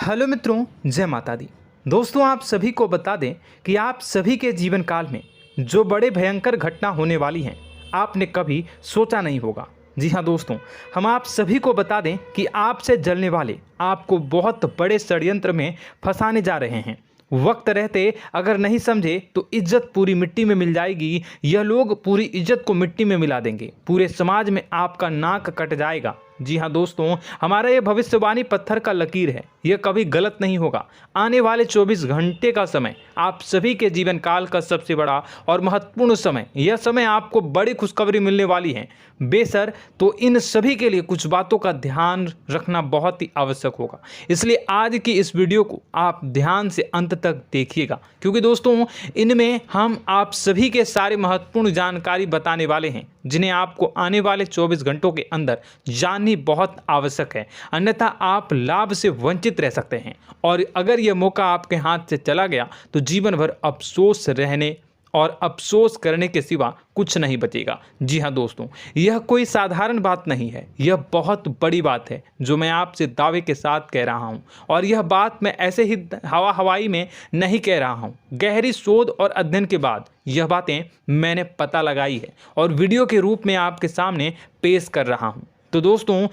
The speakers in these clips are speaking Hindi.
हेलो मित्रों, जय माता दी। दोस्तों, आप सभी को बता दें कि आप सभी के जीवन काल में जो बड़े भयंकर घटना होने वाली हैं, आपने कभी सोचा नहीं होगा। जी हाँ दोस्तों, हम आप सभी को बता दें कि आपसे जलने वाले आपको बहुत बड़े षड्यंत्र में फंसाने जा रहे हैं। वक्त रहते अगर नहीं समझे तो इज्जत पूरी मिट्टी में मिल जाएगी। यह लोग पूरी इज्जत को मिट्टी में मिला देंगे। पूरे समाज में आपका नाक कट जाएगा। जी हाँ दोस्तों, हमारा ये भविष्यवाणी पत्थर का लकीर है, यह कभी गलत नहीं होगा। आने वाले 24 घंटे का समय आप सभी के जीवन काल का सबसे बड़ा और महत्वपूर्ण समय। यह समय आपको बड़ी खुशखबरी मिलने वाली है बेसर, तो इन सभी के लिए कुछ बातों का ध्यान रखना बहुत ही आवश्यक होगा। इसलिए आज की इस वीडियो को आप ध्यान से अंत तक देखिएगा, क्योंकि दोस्तों इनमें हम आप सभी के सारे महत्वपूर्ण जानकारी बताने वाले हैं, जिन्हें आपको आने वाले 24 घंटों के अंदर जाननी बहुत आवश्यक है। अन्यथा आप लाभ से वंचित रह सकते हैं, और अगर यह मौका आपके हाथ से चला गया तो जीवन भर अफसोस रहने और अफसोस करने के सिवा कुछ नहीं बचेगा। जी हाँ दोस्तों, यह कोई साधारण बात नहीं है, यह बहुत बड़ी बात है जो मैं आपसे दावे के साथ कह रहा हूँ। और यह बात मैं ऐसे ही हवाई में नहीं कह रहा हूँ। गहरी शोध और अध्ययन के बाद यह बातें मैंने पता लगाई है और वीडियो के रूप में आपके सामने पेश कर रहा हूँ। तो दोस्तों,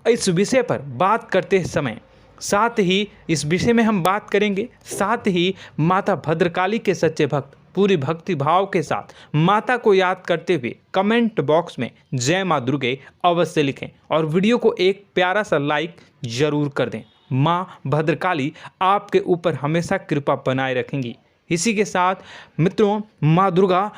इस विषय पर बात करते समय साथ ही इस विषय में हम बात करेंगे, साथ ही माता भद्रकाली के सच्चे भक्त पूरी भक्ति भाव के साथ माता को याद करते हुए कमेंट बॉक्स में जय माँ दुर्गे अवश्य लिखें और वीडियो को एक प्यारा सा लाइक जरूर कर दें। माँ भद्रकाली आपके ऊपर हमेशा कृपा बनाए रखेंगी। इसी के साथ मित्रों, माँ दुर्गा,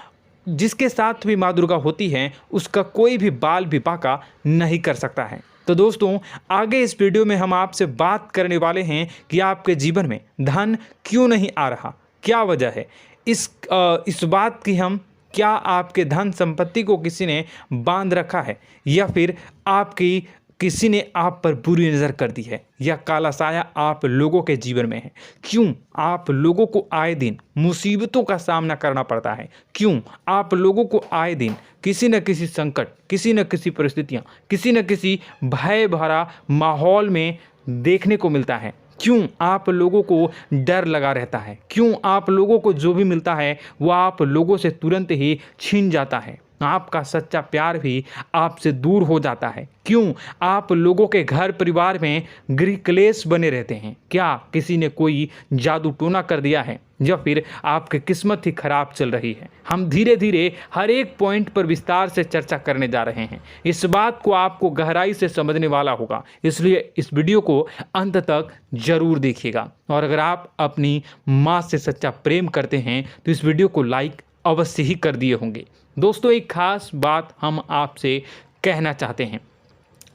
जिसके साथ भी माँ दुर्गा होती हैं, उसका कोई भी बाल भी बांका नहीं कर सकता है। तो दोस्तों, आगे इस वीडियो में हम आपसे बात करने वाले हैं कि आपके जीवन में धन क्यों नहीं आ रहा, क्या वजह है इस बात की। हम क्या आपके धन संपत्ति को किसी ने बांध रखा है, या फिर आपकी किसी ने आप पर बुरी नज़र कर दी है, या काला साया आप लोगों के जीवन में है। क्यों आप लोगों को आए दिन मुसीबतों का सामना करना पड़ता है, क्यों आप लोगों को आए दिन किसी न किसी संकट, किसी न किसी परिस्थितियाँ, किसी न किसी भय भरा माहौल में देखने को मिलता है, क्यों आप लोगों को डर लगा रहता है, क्यों आप लोगों को जो भी मिलता है वो आप लोगों से तुरंत ही छीन जाता है, आपका सच्चा प्यार भी आपसे दूर हो जाता है, क्यों आप लोगों के घर परिवार में गृह क्लेश बने रहते हैं। क्या किसी ने कोई जादू टोना कर दिया है, या फिर आपकी किस्मत ही खराब चल रही है। हम धीरे धीरे हर एक पॉइंट पर विस्तार से चर्चा करने जा रहे हैं। इस बात को आपको गहराई से समझने वाला होगा, इसलिए इस वीडियो को अंत तक जरूर देखिएगा। और अगर आप अपनी माँ से सच्चा प्रेम करते हैं तो इस वीडियो को लाइक अवश्य ही कर दिए होंगे। दोस्तों, एक खास बात हम आपसे कहना चाहते हैं।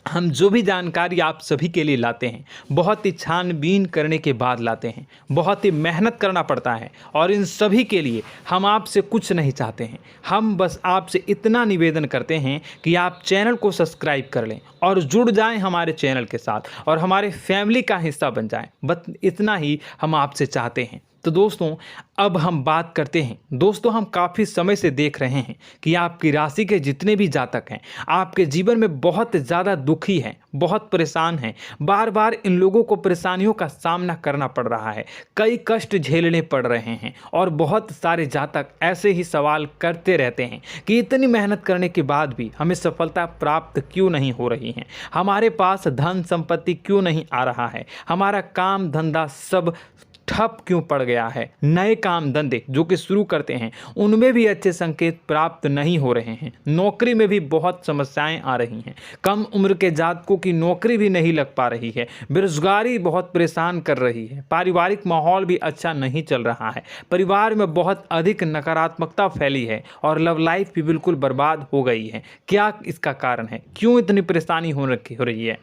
हम जो भी जानकारी आप सभी के लिए लाते हैं, बहुत ही छानबीन करने के बाद लाते हैं, बहुत ही मेहनत करना पड़ता है, और इन सभी के लिए हम आपसे कुछ नहीं चाहते हैं। हम बस आपसे इतना निवेदन करते हैं कि आप चैनल को सब्सक्राइब कर लें और जुड़ जाएं हमारे चैनल के साथ और हमारे फैमिली का हिस्सा बन जाएं। बस इतना ही हम आपसे चाहते हैं। तो दोस्तों, अब हम बात करते हैं। दोस्तों, हम काफ़ी समय से देख रहे हैं कि आपकी राशि के जितने भी जातक हैं, आपके जीवन में बहुत ज़्यादा दुखी हैं, बहुत परेशान हैं। बार बार इन लोगों को परेशानियों का सामना करना पड़ रहा है, कई कष्ट झेलने पड़ रहे हैं, और बहुत सारे जातक ऐसे ही सवाल करते रहते हैं कि इतनी मेहनत करने के बाद भी हमें सफलता प्राप्त क्यों नहीं हो रही है, हमारे पास धन संपत्ति क्यों नहीं आ रहा है, हमारा काम धंधा सब ठप क्यों पड़ गया है, नए काम धंधे जो कि शुरू करते हैं उनमें भी अच्छे संकेत प्राप्त नहीं हो रहे हैं, नौकरी में भी बहुत समस्याएं आ रही हैं, कम उम्र के जातकों की नौकरी भी नहीं लग पा रही है, बेरोजगारी बहुत परेशान कर रही है, पारिवारिक माहौल भी अच्छा नहीं चल रहा है, परिवार में बहुत अधिक नकारात्मकता फैली है, और लव लाइफ भी बिल्कुल बर्बाद हो गई है। क्या इसका कारण है, क्यों इतनी परेशानी हो रही है?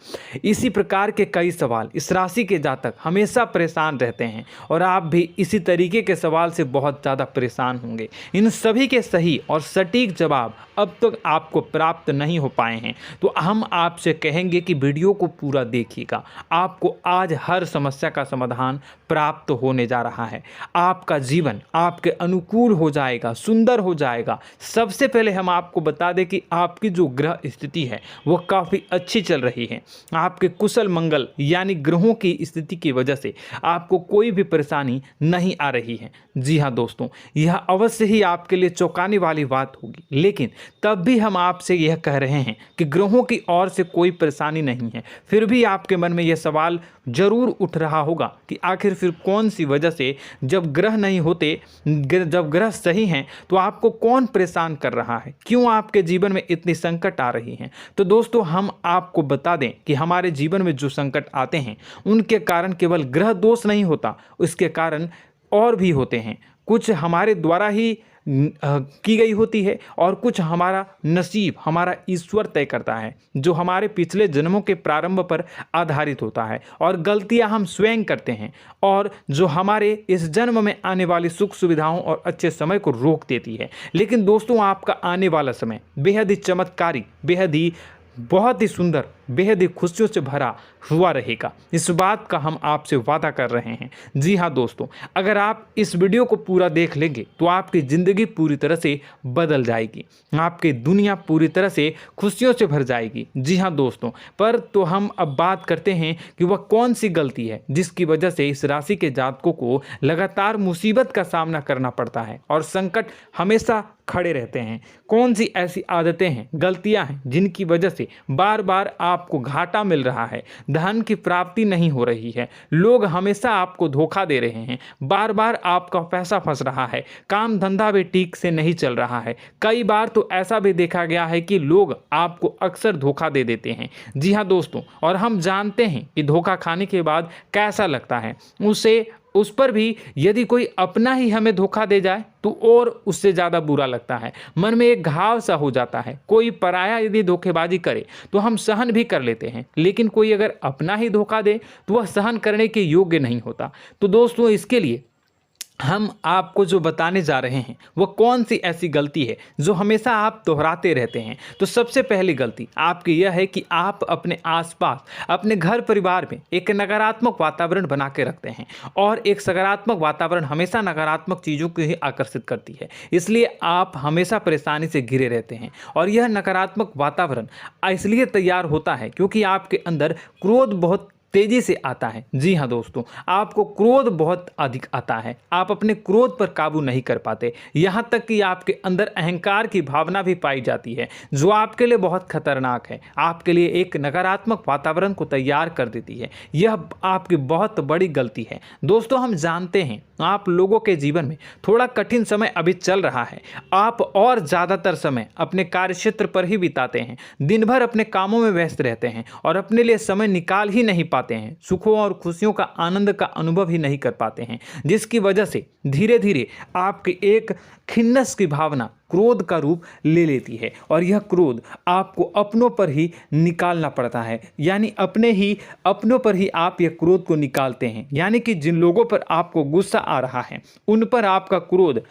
इसी प्रकार के कई सवाल इस राशि के जातक हमेशा परेशान रहते हैं, और आप भी इसी तरीके के सवाल से बहुत ज़्यादा परेशान होंगे। इन सभी के सही और सटीक जवाब अब तक आपको प्राप्त नहीं हो पाए हैं, तो हम आपसे कहेंगे कि वीडियो को पूरा देखिएगा। आपको आज हर समस्या का समाधान प्राप्त होने जा रहा है। आपका जीवन आपके अनुकूल हो जाएगा, सुंदर हो जाएगा। सबसे पहले हम आपको बता दें कि आपकी जो ग्रह स्थिति है वो काफ़ी अच्छी चल रही है। आपके कुशल मंगल यानी ग्रहों की स्थिति की वजह से आपको कोई भी परेशानी नहीं आ रही है। जी हाँ दोस्तों, यह अवश्य ही आपके लिए चौंकाने वाली बात होगी, लेकिन तब भी हम आपसे यह कह रहे हैं कि ग्रहों की ओर से कोई परेशानी नहीं है। फिर भी आपके मन में यह सवाल जरूर उठ रहा होगा कि आखिर फिर कौन सी वजह से, जब ग्रह नहीं होते, जब ग्रह सही हैं, तो आपको कौन परेशान कर रहा है, क्यों आपके जीवन में इतनी संकट आ रही हैं। तो दोस्तों, हम आपको बता दें कि हमारे जीवन में जो संकट आते हैं उनके कारण केवल ग्रह दोष नहीं होता, उसके कारण और भी होते हैं। कुछ हमारे द्वारा ही की गई होती है और कुछ हमारा नसीब, हमारा ईश्वर तय करता है, जो हमारे पिछले जन्मों के प्रारंभ पर आधारित होता है। और गलतियां हम स्वयं करते हैं और जो हमारे इस जन्म में आने वाली सुख सुविधाओं और अच्छे समय को रोक देती है। लेकिन दोस्तों, आपका आने वाला समय बेहद ही चमत्कारी, बेहद ही बहुत ही सुंदर, बेहद ही खुशियों से भरा हुआ रहेगा। इस बात का हम आपसे वादा कर रहे हैं। जी हाँ दोस्तों, अगर आप इस वीडियो को पूरा देख लेंगे तो आपकी ज़िंदगी पूरी तरह से बदल जाएगी, आपकी दुनिया पूरी तरह से खुशियों से भर जाएगी। जी हाँ दोस्तों, पर तो हम अब बात करते हैं कि वह कौन सी गलती है जिसकी वजह से इस राशि के जातकों को लगातार मुसीबत का सामना करना पड़ता है और संकट हमेशा खड़े रहते हैं। कौन सी ऐसी आदतें हैं, गलतियां हैं जिनकी वजह से बार बार आपको घाटा मिल रहा है, धन की प्राप्ति नहीं हो रही है, लोग हमेशा आपको धोखा दे रहे हैं, बार बार आपका पैसा फंस रहा है, काम धंधा भी ठीक से नहीं चल रहा है। कई बार तो ऐसा भी देखा गया है कि लोग आपको अक्सर धोखा दे देते हैं। जी हाँ दोस्तों, और हम जानते हैं कि धोखा खाने के बाद कैसा लगता है। उस पर भी यदि कोई अपना ही हमें धोखा दे जाए तो और उससे ज़्यादा बुरा लगता है, मन में एक घाव सा हो जाता है। कोई पराया यदि धोखेबाजी करे तो हम सहन भी कर लेते हैं, लेकिन कोई अगर अपना ही धोखा दे तो वह सहन करने के योग्य नहीं होता। तो दोस्तों, इसके लिए हम आपको जो बताने जा रहे हैं वो कौन सी ऐसी गलती है जो हमेशा आप दोहराते रहते हैं। तो सबसे पहली गलती आपकी यह है कि आप अपने आसपास, अपने घर परिवार में एक नकारात्मक वातावरण बना के रखते हैं, और एक सकारात्मक वातावरण हमेशा नकारात्मक चीज़ों को ही आकर्षित करती है। इसलिए आप हमेशा परेशानी से घिरे रहते हैं, और यह नकारात्मक वातावरण इसलिए तैयार होता है क्योंकि आपके अंदर क्रोध बहुत तेजी से आता है। जी हाँ दोस्तों, आपको क्रोध बहुत अधिक आता है, आप अपने क्रोध पर काबू नहीं कर पाते, यहाँ तक कि आपके अंदर अहंकार की भावना भी पाई जाती है, जो आपके लिए बहुत खतरनाक है, आपके लिए एक नकारात्मक वातावरण को तैयार कर देती है। यह आपकी बहुत बड़ी गलती है। दोस्तों, हम जानते हैं आप लोगों के जीवन में थोड़ा कठिन समय अभी चल रहा है। आप और ज़्यादातर समय अपने कार्यक्षेत्र पर ही बिताते हैं, दिन भर अपने कामों में व्यस्त रहते हैं और अपने लिए समय निकाल ही नहीं पाते हैं, सुखों और खुशियों का आनंद का अनुभव ही नहीं कर पाते हैं, जिसकी वजह से धीरे धीरे आपकी एक खिन्नस की भावना क्रोध का रूप ले लेती है, और यह क्रोध आपको अपनों पर ही निकालना पड़ता है। यानी अपनों पर ही आप यह क्रोध को निकालते हैं। यानी कि जिन लोगों पर आपको गुस्सा आ रहा है उन पर आपका क्रोध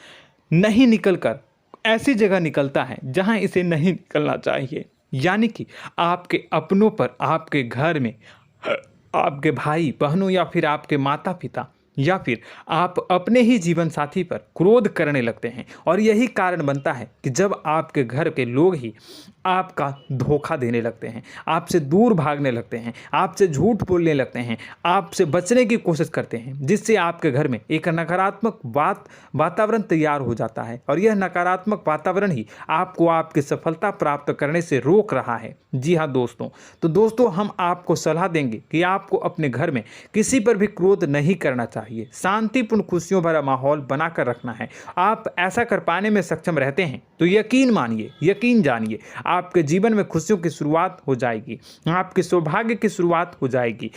नहीं निकलकर ऐसी जगह निकलता है जहां इसे नहीं निकलना चाहिए। यानी कि आपके अपनों पर, आपके घर में, आपके भाई बहनों या फिर आपके माता पिता या फिर आप अपने ही जीवन साथी पर क्रोध करने लगते हैं, और यही कारण बनता है कि जब आपके घर के लोग ही आपका धोखा देने लगते हैं, आपसे दूर भागने लगते हैं, आपसे झूठ बोलने लगते हैं, आपसे बचने की कोशिश करते हैं, जिससे आपके घर में एक नकारात्मक वातावरण तैयार हो जाता है, और यह नकारात्मक वातावरण ही आपको आपकी सफलता प्राप्त करने से रोक रहा है। जी हाँ दोस्तों, तो दोस्तों, हम आपको सलाह देंगे कि आपको अपने घर में किसी पर भी क्रोध नहीं करना चाहिए, शांतिपूर्ण खुशियों भरा माहौल बनाकर रखना है। आप ऐसा कर पाने में सक्षम रहते हैं तो यकीन मानिए, यकीन जानिए, आपके जीवन में खुशियों की शुरुआत हो जाएगी, आपके सौभाग्य की शुरुआत हो जाएगी।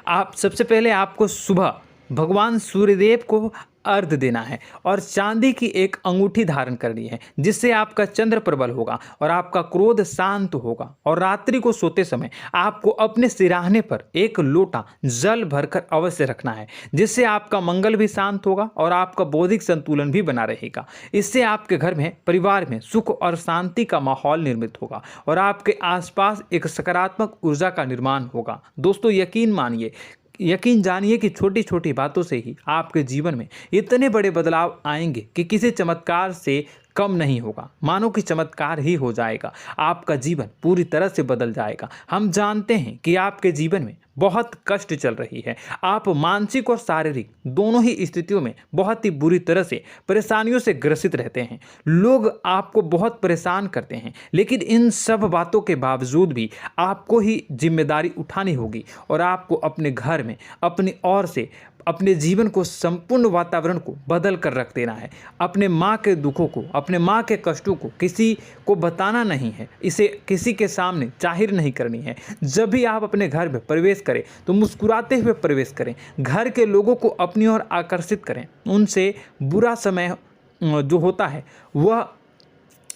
आप सबसे पहले आपको सुबह भगवान सूर्यदेव को अर्घ्य देना है और चांदी की एक अंगूठी धारण करनी है, जिससे आपका चंद्र प्रबल होगा और आपका क्रोध शांत होगा। और रात्रि को सोते समय आपको अपने सिरहाने पर एक लोटा जल भरकर अवश्य रखना है, जिससे आपका मंगल भी शांत होगा और आपका बौद्धिक संतुलन भी बना रहेगा। इससे आपके घर में, परिवार में सुख और शांति का माहौल निर्मित होगा और आपके आसपास एक सकारात्मक ऊर्जा का निर्माण होगा। दोस्तों, यकीन जानिए कि छोटी छोटी बातों से ही आपके जीवन में इतने बड़े बदलाव आएंगे कि किसी चमत्कार से कम नहीं होगा। मानो कि चमत्कार ही हो जाएगा, आपका जीवन पूरी तरह से बदल जाएगा। हम जानते हैं कि आपके जीवन में बहुत कष्ट चल रही है, आप मानसिक और शारीरिक दोनों ही स्थितियों में बहुत ही बुरी तरह से परेशानियों से ग्रसित रहते हैं। लोग आपको बहुत परेशान करते हैं, लेकिन इन सब बातों के बावजूद भी आपको ही जिम्मेदारी उठानी होगी और आपको अपने घर में अपनी ओर से अपने जीवन को, संपूर्ण वातावरण को बदल कर रख देना है। अपने माँ के दुखों को, अपने माँ के कष्टों को किसी को बताना नहीं है, इसे किसी के सामने जाहिर नहीं करनी है। जब भी आप अपने घर में प्रवेश करें तो मुस्कुराते हुए प्रवेश करें, घर के लोगों को अपनी ओर आकर्षित करें। उनसे बुरा समय जो होता है वह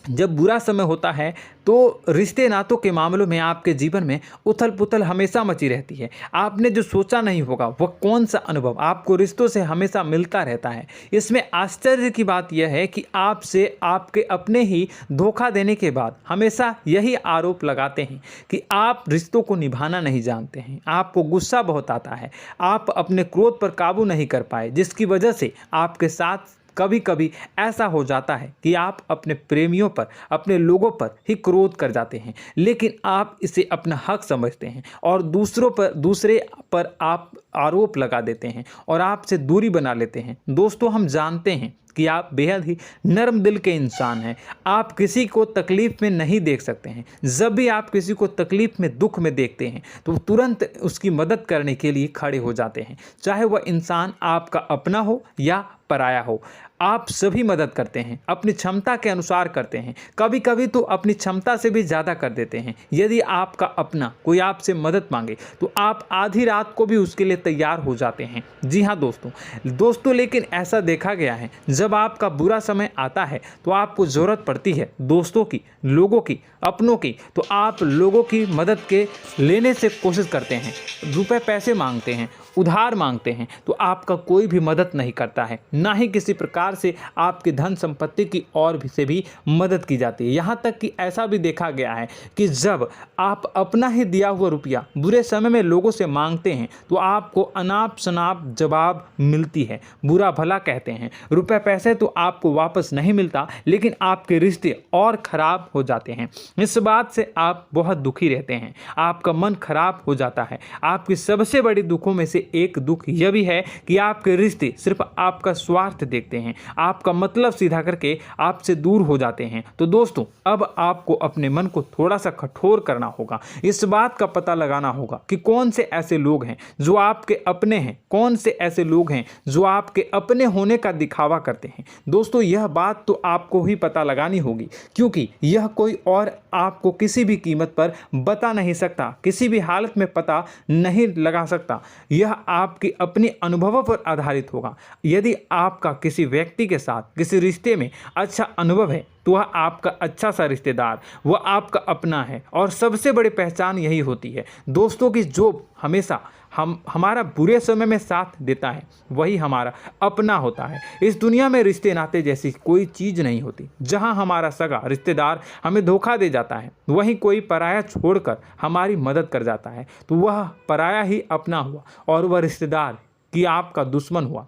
जब बुरा समय होता है तो रिश्ते नातों के मामलों में आपके जीवन में उथल पुथल हमेशा मची रहती है। आपने जो सोचा नहीं होगा वह कौन सा अनुभव आपको रिश्तों से हमेशा मिलता रहता है। इसमें आश्चर्य की बात यह है कि आपसे आपके अपने ही धोखा देने के बाद हमेशा यही आरोप लगाते हैं कि आप रिश्तों को निभाना नहीं जानते हैं, आपको गुस्सा बहुत आता है, आप अपने क्रोध पर काबू नहीं कर पाए, जिसकी वजह से आपके साथ कभी कभी ऐसा हो जाता है कि आप अपने प्रेमियों पर, अपने लोगों पर ही क्रोध कर जाते हैं, लेकिन आप इसे अपना हक समझते हैं और दूसरे पर आप आरोप लगा देते हैं और आपसे दूरी बना लेते हैं। दोस्तों, हम जानते हैं कि आप बेहद ही नर्म दिल के इंसान हैं। आप किसी को तकलीफ में नहीं देख सकते हैं। जब भी आप किसी को तकलीफ में, दुख में देखते हैं तो तुरंत उसकी मदद करने के लिए खड़े हो जाते हैं, चाहे वह इंसान आपका अपना हो या पराया हो। आप सभी मदद करते हैं, अपनी क्षमता के अनुसार करते हैं, कभी कभी तो अपनी क्षमता से भी ज़्यादा कर देते हैं। यदि आपका अपना कोई आपसे मदद मांगे तो आप आधी रात को भी उसके लिए तैयार हो जाते हैं। जी हाँ दोस्तों, लेकिन ऐसा देखा गया है, जब आपका बुरा समय आता है तो आपको ज़रूरत पड़ती है दोस्तों की, लोगों की, अपनों की, तो आप लोगों की मदद के लेने से कोशिश करते हैं, रुपए पैसे मांगते हैं, उधार मांगते हैं, तो आपका कोई भी मदद नहीं करता है, ना ही किसी प्रकार से आपकी धन संपत्ति की ओर से भी मदद की जाती है। यहाँ तक कि ऐसा भी देखा गया है कि जब आप अपना ही दिया हुआ रुपया बुरे समय में लोगों से मांगते हैं तो आपको अनाप शनाप जवाब मिलती है, बुरा भला कहते हैं। रुपए पैसे तो आपको वापस नहीं मिलता, लेकिन आपके रिश्ते और खराब हो जाते हैं। इस बात से आप बहुत दुखी रहते हैं, आपका मन खराब हो जाता है। आपकी सबसे बड़ी दुखों में से एक दुख यह भी है कि आपके रिश्ते सिर्फ आपका स्वार्थ देखते हैं, आपका मतलब सीधा करके आपसे दूर हो जाते हैं। तो दोस्तों, अब आपको अपने मन को थोड़ा सा कठोर करना होगा, इस बात का पता लगाना होगा कि कौन से ऐसे लोग हैं जो आपके अपने हैं, कौन से ऐसे लोग हैं जो आपके अपने होने का दिखावा करते हैं। दोस्तों, यह बात तो आपको ही पता लगानी होगी, क्योंकि यह कोई और आपको किसी भी कीमत पर बता नहीं सकता, किसी भी हालत में पता नहीं लगा सकता। यह आपके अपने अनुभवों पर आधारित होगा। यदि आपका किसी व्यक्ति के साथ किसी रिश्ते में अच्छा अनुभव है तो वह आपका अच्छा सा रिश्तेदार, वह आपका अपना है। और सबसे बड़ी पहचान यही होती है दोस्तों की जो हमेशा हमारा बुरे समय में साथ देता है वही हमारा अपना होता है। इस दुनिया में रिश्ते नाते जैसी कोई चीज़ नहीं होती। जहां हमारा सगा रिश्तेदार हमें धोखा दे जाता है, वहीं कोई पराया छोड़कर हमारी मदद कर जाता है, तो वह पराया ही अपना हुआ और वह रिश्तेदार की आपका दुश्मन हुआ।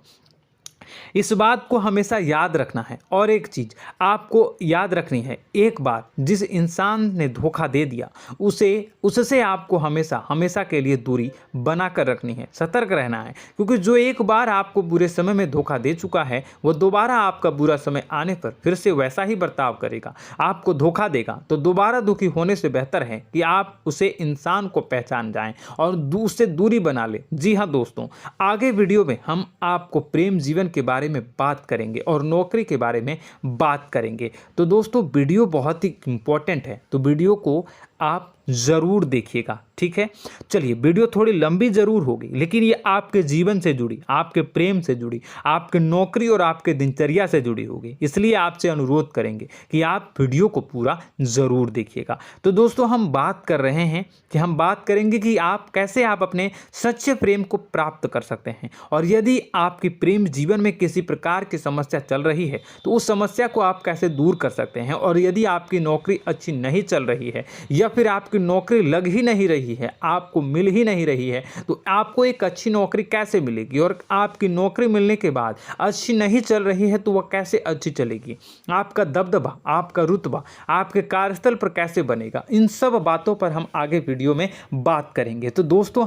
इस बात को हमेशा याद रखना है। और एक चीज़ आपको याद रखनी है, एक बार जिस इंसान ने धोखा दे दिया उससे आपको हमेशा के लिए दूरी बना कर रखनी है, सतर्क रहना है। क्योंकि जो एक बार आपको बुरे समय में धोखा दे चुका है वो दोबारा आपका बुरा समय आने पर फिर से वैसा ही बर्ताव करेगा, आपको धोखा देगा। तो दोबारा दुखी होने से बेहतर है कि आप उसे इंसान को पहचान जाएं और उससे दूरी बना लें। जी हाँ दोस्तों, आगे वीडियो में हम आपको प्रेम जीवन के बारे में बात करेंगे और नौकरी के बारे में बात करेंगे। तो दोस्तों, वीडियो बहुत ही इम्पोर्टेंट है, तो वीडियो को आप ज़रूर देखिएगा, ठीक है। चलिए, वीडियो थोड़ी लंबी ज़रूर होगी, लेकिन ये आपके जीवन से जुड़ी, आपके प्रेम से जुड़ी, आपके नौकरी और आपके दिनचर्या से जुड़ी होगी, इसलिए आपसे अनुरोध करेंगे कि आप वीडियो को पूरा ज़रूर देखिएगा। तो दोस्तों, हम बात कर रहे हैं कि हम बात करेंगे कि आप कैसे आप अपने सच्चे प्रेम को प्राप्त कर सकते हैं, और यदि आपकी प्रेम जीवन में किसी प्रकार की समस्या चल रही है तो उस समस्या को आप कैसे दूर कर सकते हैं, और यदि आपकी नौकरी अच्छी नहीं चल रही है या फिर आपकी नौकरी लग ही नहीं रही है, आपको मिल ही नहीं रही है, तो आपको एक अच्छी नौकरी कैसे मिलेगी, और आपकी नौकरी मिलने के बाद अच्छी नहीं चल रही है तो वह कैसे अच्छी चलेगी, आपका दबदबा, आपका रुतबा आपके कार्यस्थल पर कैसे बनेगा, इन सब बातों पर हम आगे वीडियो में बात करेंगे। तो दोस्तों,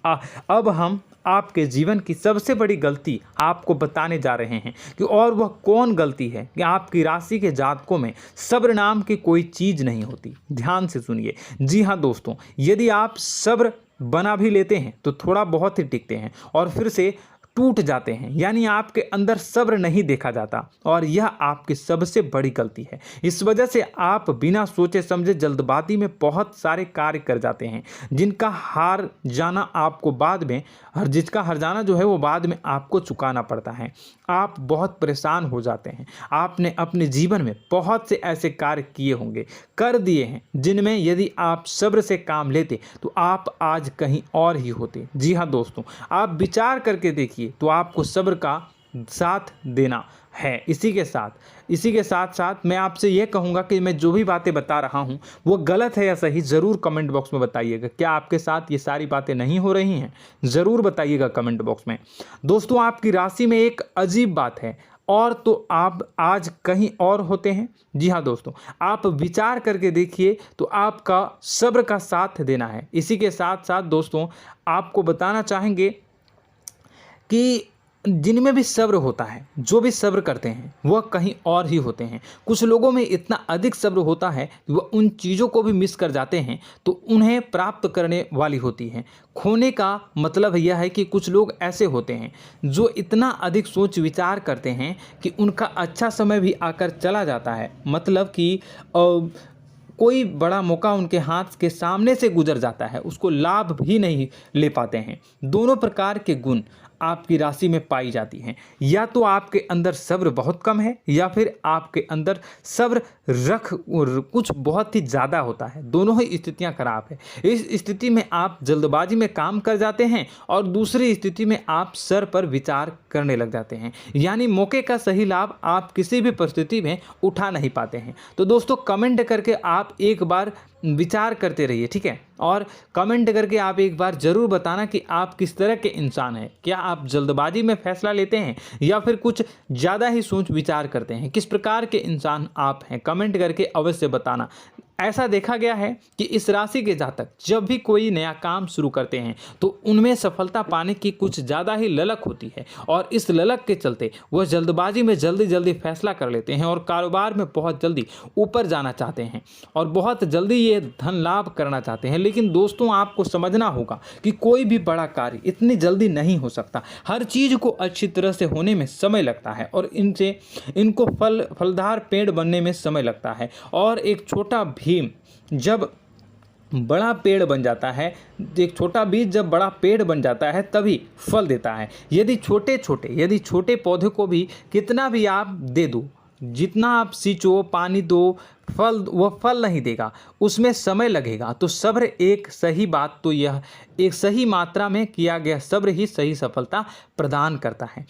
अब हम आपके जीवन की सबसे बड़ी गलती आपको बताने जा रहे हैं कि और वह कौन गलती है कि आपकी राशि के जातकों में सब्र नाम की कोई चीज़ नहीं होती। ध्यान से सुनिए। जी हाँ दोस्तों, यदि आप सब्र बना भी लेते हैं तो थोड़ा बहुत ही टिकते हैं और फिर से टूट जाते हैं, यानी आपके अंदर सब्र नहीं देखा जाता, और यह आपकी सबसे बड़ी गलती है। इस वजह से आप बिना सोचे समझे जल्दबाजी में बहुत सारे कार्य कर जाते हैं, जिनका हार जाना आपको बाद में जिसका हर जाना जो है वो बाद में आपको चुकाना पड़ता है। आप बहुत परेशान हो जाते हैं। आपने अपने जीवन में बहुत से ऐसे कार्य किए होंगे, कर दिए हैं, जिनमें यदि आप सब्र से काम लेते तो आप आज कहीं और ही होते। जी हाँ दोस्तों, आप विचार करके देखिए तो आपको सब्र का साथ देना है। इसी के साथ साथ मैं आपसे ये कहूँगा कि मैं जो भी बातें बता रहा हूँ वो गलत है या सही, ज़रूर कमेंट बॉक्स में बताइएगा। क्या आपके साथ ये सारी बातें नहीं हो रही हैं? ज़रूर बताइएगा कमेंट बॉक्स में। दोस्तों, आपकी राशि में एक अजीब बात है, और तो आप आज कहीं और होते हैं। जी हाँ दोस्तों, आप विचार करके देखिए तो आपका सब्र का साथ देना है। इसी के साथ साथ दोस्तों, आपको बताना चाहेंगे कि जिनमें भी सब्र होता है, जो भी सब्र करते हैं, वह कहीं और ही होते हैं। कुछ लोगों में इतना अधिक सब्र होता है कि वह उन चीज़ों को भी मिस कर जाते हैं तो उन्हें प्राप्त करने वाली होती हैं। खोने का मतलब यह है कि कुछ लोग ऐसे होते हैं जो इतना अधिक सोच विचार करते हैं कि उनका अच्छा समय भी आकर चला जाता है, मतलब कि कोई बड़ा मौका उनके हाथ के सामने से गुजर जाता है, उसको लाभ भी नहीं ले पाते हैं। दोनों प्रकार के गुण आपकी राशि में पाई जाती हैं। या तो आपके अंदर सब्र बहुत कम है, या फिर आपके अंदर सब्र रख कुछ बहुत ही ज़्यादा होता है। दोनों ही स्थितियां खराब है। इस स्थिति में आप जल्दबाजी में काम कर जाते हैं, और दूसरी स्थिति में आप सर पर विचार करने लग जाते हैं, यानी मौके का सही लाभ आप किसी भी परिस्थिति में उठा नहीं पाते हैं। तो दोस्तों, कमेंट करके आप एक बार विचार करते रहिए, ठीक है, और कमेंट करके आप एक बार ज़रूर बताना कि आप किस तरह के इंसान हैं। क्या आप जल्दबाजी में फैसला लेते हैं या फिर कुछ ज़्यादा ही सोच विचार करते हैं? किस प्रकार के इंसान आप हैं, कमेंट करके अवश्य बताना। ऐसा देखा गया है कि इस राशि के जातक जब भी कोई नया काम शुरू करते हैं तो उनमें सफलता पाने की कुछ ज़्यादा ही ललक होती है, और इस ललक के चलते वह जल्दबाजी में जल्दी फैसला कर लेते हैं और कारोबार में बहुत जल्दी ऊपर जाना चाहते हैं और बहुत जल्दी ये धन लाभ करना चाहते हैं। लेकिन दोस्तों, आपको समझना होगा कि कोई भी बड़ा कार्य इतनी जल्दी नहीं हो सकता। हर चीज़ को अच्छी तरह से होने में समय लगता है, और इनको फलदार पेड़ बनने में समय लगता है। और एक छोटा भीम जब बड़ा पेड़ बन जाता है, एक छोटा बीज जब बड़ा पेड़ बन जाता है तभी फल देता है। यदि छोटे पौधे को भी कितना भी आप दे दो, जितना आप सींचो, पानी दो, वह फल नहीं देगा, उसमें समय लगेगा। तो सब्र एक सही बात, तो यह एक सही मात्रा में किया गया सब्र ही सही सफलता प्रदान करता है,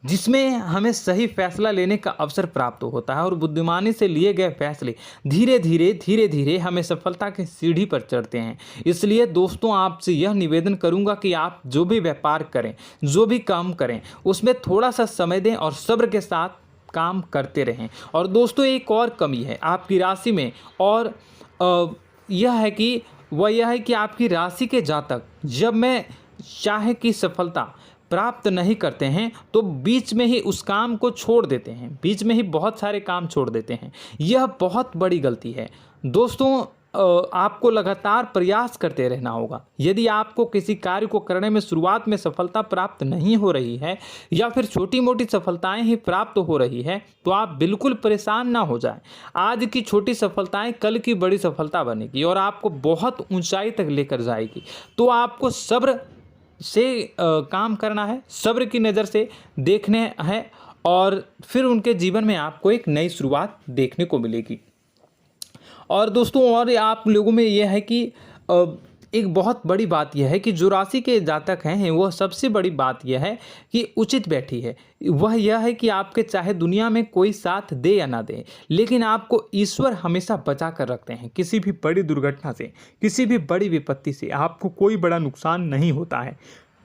जिसमें हमें सही फैसला लेने का अवसर प्राप्त होता है, और बुद्धिमानी से लिए गए फैसले धीरे धीरे हमें सफलता की सीढ़ी पर चढ़ते हैं। इसलिए दोस्तों, आपसे यह निवेदन करूंगा कि आप जो भी व्यापार करें, जो भी काम करें, उसमें थोड़ा सा समय दें और सब्र के साथ काम करते रहें। और दोस्तों, एक और कमी है आपकी राशि में, और यह है कि आपकी राशि के जातक जब मैं चाहे कि सफलता प्राप्त नहीं करते हैं तो बीच में ही उस काम को छोड़ देते हैं, बीच में ही बहुत सारे काम छोड़ देते हैं। यह बहुत बड़ी गलती है दोस्तों। आपको लगातार प्रयास करते रहना होगा। यदि आपको किसी कार्य को करने में शुरुआत में सफलता प्राप्त नहीं हो रही है या फिर छोटी मोटी सफलताएं ही प्राप्त हो रही है तो आप बिल्कुल परेशान ना हो जाएं। आज की छोटी सफलताएं कल की बड़ी सफलता बनेगी और आपको बहुत ऊंचाई तक लेकर जाएगी। तो आपको सब्र से काम करना है, सब्र की नज़र से देखने हैं और फिर उनके जीवन में आपको एक नई शुरुआत देखने को मिलेगी। और दोस्तों और आप लोगों में यह है कि एक बहुत बड़ी बात यह है कि जो राशि के जातक हैं वह सबसे बड़ी बात यह है कि उचित बैठी है। वह यह है कि आपके चाहे दुनिया में कोई साथ दे या ना दे, लेकिन आपको ईश्वर हमेशा बचा कर रखते हैं। किसी भी बड़ी दुर्घटना से, किसी भी बड़ी विपत्ति से आपको कोई बड़ा नुकसान नहीं होता है।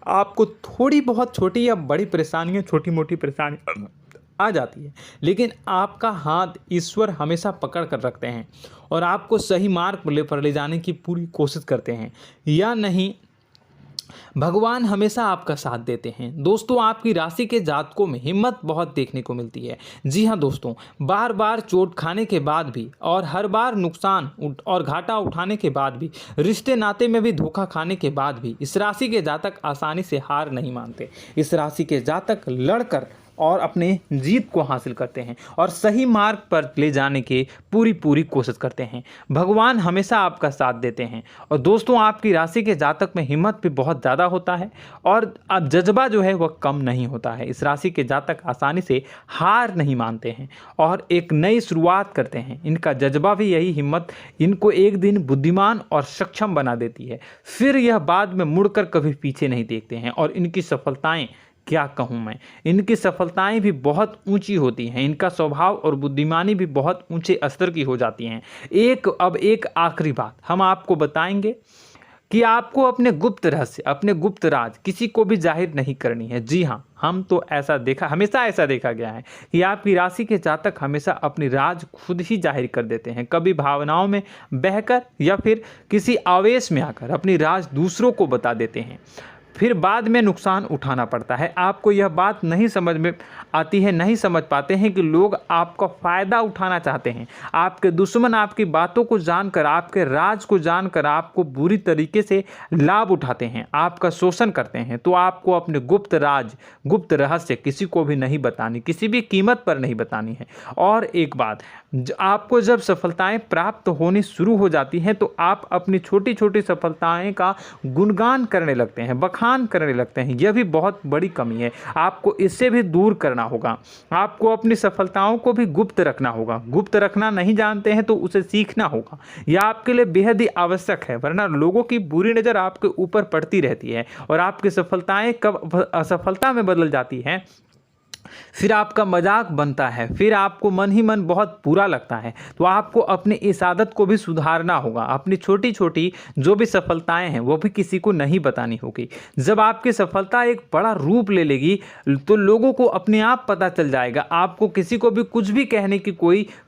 आपको थोड़ी बहुत छोटी या बड़ी परेशानियाँ, छोटी मोटी परेशानी आ जाती है, लेकिन आपका हाथ ईश्वर हमेशा पकड़ कर रखते हैं और आपको सही मार्ग पर ले जाने की पूरी कोशिश करते हैं। या नहीं, भगवान हमेशा आपका साथ देते हैं। दोस्तों आपकी राशि के जातकों में हिम्मत बहुत देखने को मिलती है। जी हाँ दोस्तों, बार बार चोट खाने के बाद भी और हर बार नुकसान और घाटा उठाने के बाद भी, रिश्ते नाते में भी धोखा खाने के बाद भी इस राशि के जातक आसानी से हार नहीं मानते। इस राशि के जातक लड़कर और अपने जीत को हासिल करते हैं और सही मार्ग पर ले जाने की पूरी कोशिश करते हैं। भगवान हमेशा आपका साथ देते हैं। और दोस्तों आपकी राशि के जातक में हिम्मत भी बहुत ज़्यादा होता है और अब जज्बा जो है वह कम नहीं होता है। इस राशि के जातक आसानी से हार नहीं मानते हैं और एक नई शुरुआत करते हैं। इनका जज्बा भी यही हिम्मत इनको एक दिन बुद्धिमान और सक्षम बना देती है। फिर यह बाद में मुड़कर कभी पीछे नहीं देखते हैं और इनकी सफलताएं, क्या कहूँ मैं, इनकी सफलताएं भी बहुत ऊंची होती हैं। इनका स्वभाव और बुद्धिमानी भी बहुत ऊंचे स्तर की हो जाती हैं। अब एक आखिरी बात हम आपको बताएंगे कि आपको अपने गुप्त रहस्य, अपने गुप्त राज किसी को भी जाहिर नहीं करनी है। जी हाँ, हम तो हमेशा ऐसा देखा गया है कि आपकी राशि के जातक हमेशा अपनी राज खुद ही जाहिर कर देते हैं। कभी भावनाओं में बहकर या फिर किसी आवेश में आकर अपनी राज दूसरों को बता देते हैं, फिर बाद में नुकसान उठाना पड़ता है। आपको यह बात नहीं समझ में आती है, नहीं समझ पाते हैं कि लोग आपका फ़ायदा उठाना चाहते हैं। आपके दुश्मन आपकी बातों को जानकर, आपके राज को जानकर आपको बुरी तरीके से लाभ उठाते हैं, आपका शोषण करते हैं। तो आपको अपने गुप्त राज, गुप्त रहस्य किसी को भी नहीं बतानी, किसी भी कीमत पर नहीं बतानी है। और एक बात, आपको जब सफलताएं प्राप्त होनी शुरू हो जाती हैं तो आप अपनी छोटी छोटी सफलताएं का गुणगान करने लगते हैं, बखान करने लगते हैं। यह भी बहुत बड़ी कमी है, आपको इससे भी दूर करना होगा। आपको अपनी सफलताओं को भी गुप्त रखना होगा। गुप्त रखना नहीं जानते हैं तो उसे सीखना होगा। यह आपके लिए बेहद ही आवश्यक है, वरना लोगों की बुरी नज़र आपके ऊपर पड़ती रहती है और आपकी सफलताएं कब असफलता में बदल जाती हैं, फिर आपका मजाक बनता है, फिर आपको मन ही मन बहुत बुरा लगता है। तो आपको अपनी इस आदत को भी सुधारना होगा। अपनी छोटी छोटी जो भी सफलताएं हैं वो भी किसी को नहीं बतानी होगी। जब आपकी सफलता एक बड़ा रूप ले लेगी तो लोगों को अपने आप पता चल जाएगा। आपको किसी को भी कुछ भी कहने की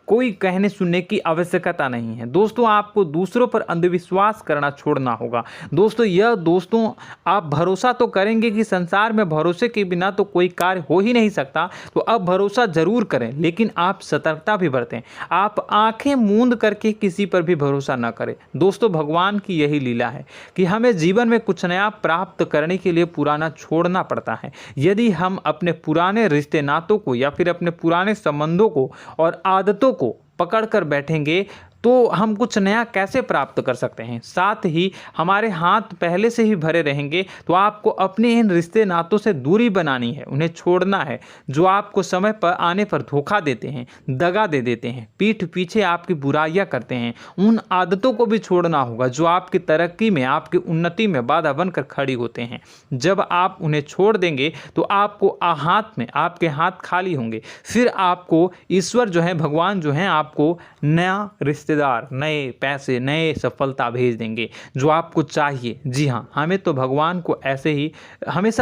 कोई कहने सुनने की आवश्यकता नहीं है। दोस्तों आपको दूसरों पर अंधविश्वास करना छोड़ना होगा। दोस्तों आप भरोसा तो करेंगे कि संसार में भरोसे के बिना तो कोई कार्य हो ही नहीं सकता, तो अब भरोसा जरूर करें, लेकिन आप सतर्कता भी बरतें। आप आंखें मूंद करके किसी पर भी भरोसा न करें। दोस्तों भगवान की यही लीला है कि हमें जीवन में कुछ नया प्राप्त करने के लिए पुराना छोड़ना पड़ता है। यदि हम अपने पुराने रिश्ते नातों को या फिर अपने पुराने संबंधों को और आदतों को पकड़ कर बैठेंगे तो हम कुछ नया कैसे प्राप्त कर सकते हैं। साथ ही हमारे हाथ पहले से ही भरे रहेंगे। तो आपको अपने इन रिश्ते नातों से दूरी बनानी है, उन्हें छोड़ना है जो आपको समय पर आने पर धोखा देते हैं, दगा दे देते हैं, पीठ पीछे आपकी बुराइयां करते हैं। उन आदतों को भी छोड़ना होगा जो आपकी तरक्की में, आपकी उन्नति में बाधा बनकर खड़ी होते हैं। जब आप उन्हें छोड़ देंगे तो आपको आपके हाथ खाली होंगे। फिर आपको ईश्वर जो है, भगवान जो है, आपको नया रिश्तेदार, नए पैसे, नए सफलता भेज देंगे जो आपको चाहिए। जी हाँ, हमेशा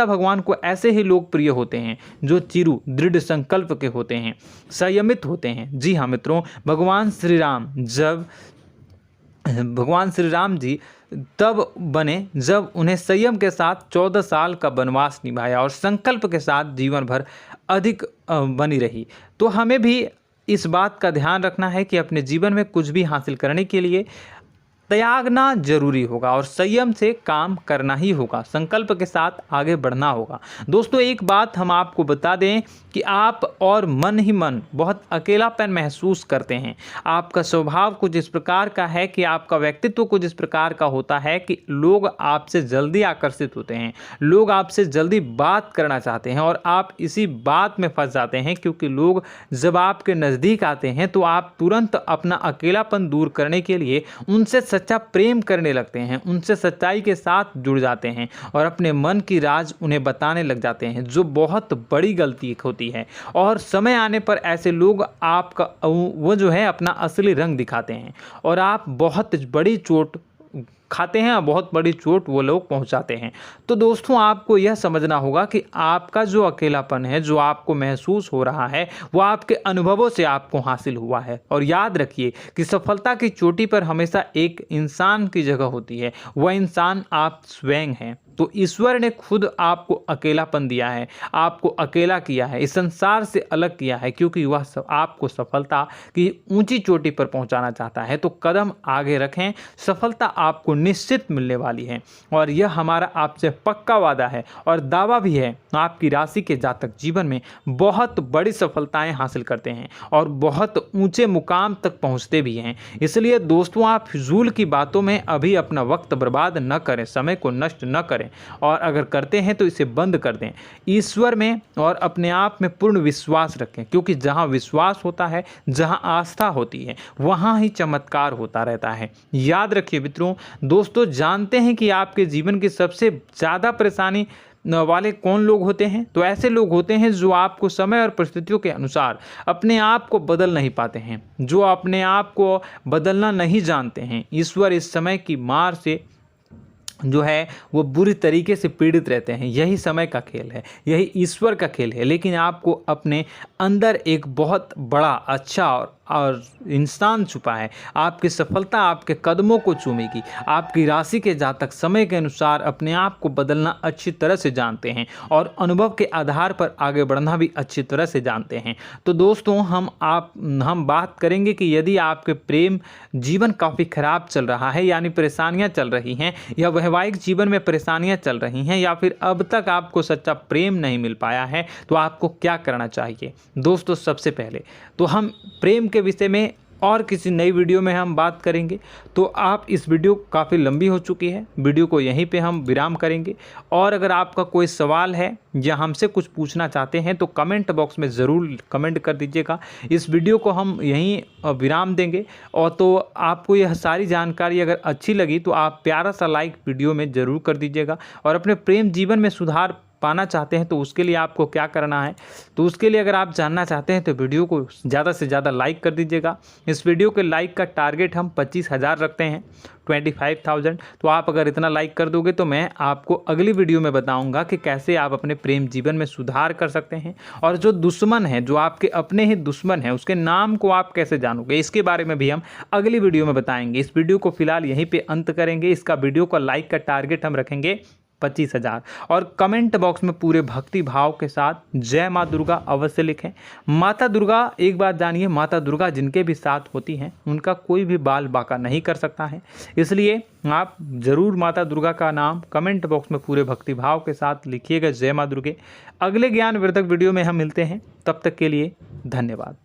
भगवान को ऐसे ही लोग प्रिय होते हैं जो चिरु दृढ़ संकल्प के होते हैं, संयमित होते हैं। जी हाँ मित्रों, भगवान श्री राम जी तब बने जब उन्हें संयम के साथ 14 साल का वनवास निभाया और संकल्प के साथ जीवन भर अधिक बनी रही। तो हमें भी इस बात का ध्यान रखना है कि अपने जीवन में कुछ भी हासिल करने के लिए त्यागना जरूरी होगा और संयम से काम करना ही होगा। संकल्प के साथ आगे बढ़ना होगा। दोस्तों एक बात हम आपको बता दें कि आप और मन ही मन बहुत अकेलापन महसूस करते हैं। आपका स्वभाव कुछ इस प्रकार का है कि आपका व्यक्तित्व कुछ इस प्रकार का होता है कि लोग आपसे जल्दी आकर्षित होते हैं, लोग आपसे जल्दी बात करना चाहते हैं और आप इसी बात में फंस जाते हैं, क्योंकि लोग जब आपके नज़दीक आते हैं तो आप तुरंत अपना अकेलापन दूर करने के लिए उनसे सच्चा प्रेम करने लगते हैं, उनसे सच्चाई के साथ जुड़ जाते हैं और अपने मन की राज उन्हें बताने लग जाते हैं, जो बहुत बड़ी गलती होती है। और समय आने पर ऐसे लोग आपका वो जो है अपना असली रंग दिखाते हैं और आप बहुत बड़ी चोट खाते हैं और बहुत बड़ी चोट वो लोग पहुंचाते हैं। तो दोस्तों आपको यह समझना होगा कि आपका जो अकेलापन है, जो आपको महसूस हो रहा है, वो आपके अनुभवों से आपको हासिल हुआ है। और याद रखिए कि सफलता की चोटी पर हमेशा एक इंसान की जगह होती है, वह इंसान आप स्वयं हैं। तो ईश्वर ने खुद आपको अकेलापन दिया है, आपको अकेला किया है, इस संसार से अलग किया है, क्योंकि वह आपको सफलता की ऊंची चोटी पर पहुंचाना चाहता है। तो कदम आगे रखें, सफलता आपको निश्चित मिलने वाली है और यह हमारा आपसे पक्का वादा है और दावा भी है। आपकी राशि के जातक जीवन में बहुत बड़ी सफलताएं हासिल करते हैं और बहुत ऊंचे मुकाम तक पहुंचते भी हैं। इसलिए दोस्तों आप फिजूल की बातों में अभी अपना वक्त बर्बाद न करें, समय को नष्ट न करें और अगर करते हैं तो इसे बंद कर दें। ईश्वर में और अपने आप में पूर्ण विश्वास रखें, क्योंकि जहां विश्वास होता है, जहां आस्था होती है, वहां ही चमत्कार होता रहता है। याद रखिए मित्रों, दोस्तों जानते हैं कि आपके जीवन की सबसे ज़्यादा परेशानी वाले कौन लोग होते हैं? तो ऐसे लोग होते हैं जो आपको समय और परिस्थितियों के अनुसार अपने आप को बदल नहीं पाते हैं, जो अपने आप को बदलना नहीं जानते हैं। ईश्वर इस समय की मार से जो है वो बुरी तरीके से पीड़ित रहते हैं। यही समय का खेल है, यही ईश्वर का खेल है। लेकिन आपको अपने अंदर एक बहुत बड़ा अच्छा और इंसान छुपा है। आपकी सफलता आपके कदमों को चूमेगी। आपकी राशि के जातक समय के अनुसार अपने आप को बदलना अच्छी तरह से जानते हैं और अनुभव के आधार पर आगे बढ़ना भी अच्छी तरह से जानते हैं। तो दोस्तों हम बात करेंगे कि यदि आपके प्रेम जीवन काफ़ी खराब चल रहा है, यानी परेशानियां चल रही हैं, या वैवाहिक जीवन में परेशानियां चल रही हैं, या फिर अब तक आपको सच्चा प्रेम नहीं मिल पाया है, तो आपको क्या करना चाहिए? दोस्तों सबसे पहले तो हम प्रेम के विषय में और किसी नई वीडियो में हम बात करेंगे। तो आप इस वीडियो काफ़ी लंबी हो चुकी है, वीडियो को यहीं पे हम विराम करेंगे। और अगर आपका कोई सवाल है या हमसे कुछ पूछना चाहते हैं तो कमेंट बॉक्स में ज़रूर कमेंट कर दीजिएगा। इस वीडियो को हम यहीं विराम देंगे। और तो आपको यह सारी जानकारी अगर अच्छी लगी तो आप प्यारा सा लाइक वीडियो में ज़रूर कर दीजिएगा। और अपने प्रेम जीवन में सुधार पाना चाहते हैं तो उसके लिए आपको क्या करना है, तो उसके लिए अगर आप जानना चाहते हैं तो वीडियो को ज़्यादा से ज़्यादा लाइक कर दीजिएगा। इस वीडियो के लाइक का टारगेट हम 25,000 रखते हैं, 25,000। तो आप अगर इतना लाइक कर दोगे तो मैं आपको अगली वीडियो में बताऊंगा कि कैसे आप अपने प्रेम जीवन में सुधार कर सकते हैं। और जो दुश्मन है, जो आपके अपने ही दुश्मन है, उसके नाम को आप कैसे जानोगे, इसके बारे में भी हम अगली वीडियो में बताएंगे। इस वीडियो को फिलहाल यहीं पे अंत करेंगे। इसका वीडियो का लाइक का टारगेट हम रखेंगे 25,000। और कमेंट बॉक्स में पूरे भक्ति भाव के साथ जय माँ दुर्गा अवश्य लिखें। माता दुर्गा, एक बात जानिए, माता दुर्गा जिनके भी साथ होती हैं उनका कोई भी बाल बाका नहीं कर सकता है। इसलिए आप ज़रूर माता दुर्गा का नाम कमेंट बॉक्स में पूरे भक्ति भाव के साथ लिखिएगा, जय माँ दुर्गे। अगले ज्ञानवर्धक वीडियो में हम मिलते हैं, तब तक के लिए धन्यवाद।